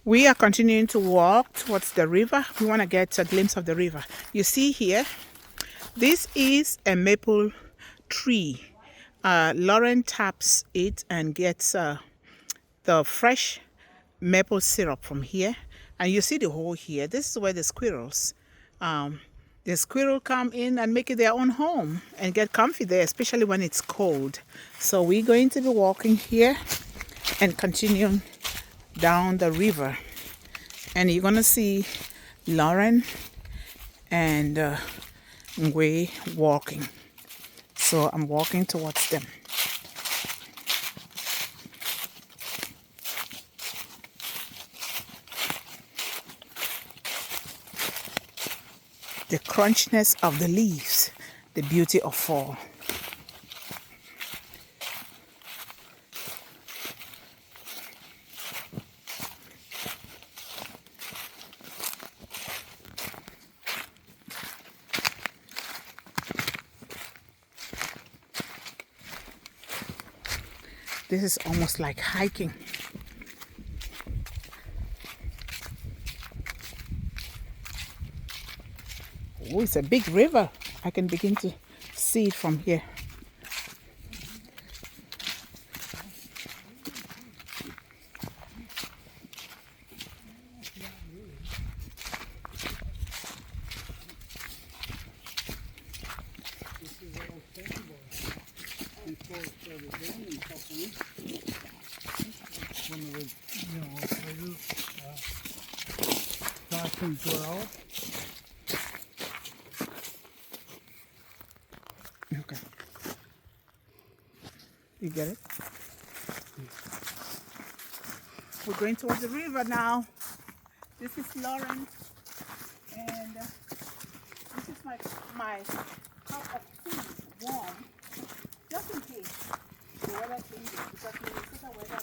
We are continuing to walk towards the river. We want to get a glimpse of the river. You see here, this is a maple tree. Lauren taps it and gets the fresh maple syrup from here. And you see the hole here. This is where the squirrel come in and make it their own home and get comfy there, especially when it's cold. So we're going to be walking here and continuing down the river. And you're going to see Lauren and Ngwe walking. So I'm walking towards them. The crunchiness of the leaves, the beauty of fall. This is almost like hiking. Oh, it's a big river. I can begin to see it from here. One of the, places, back in Corral. Okay. You get it? We're going towards the river now. This is Lauren, and this is my cup of tea, warm, just in case the weather changes, because Minnesota weather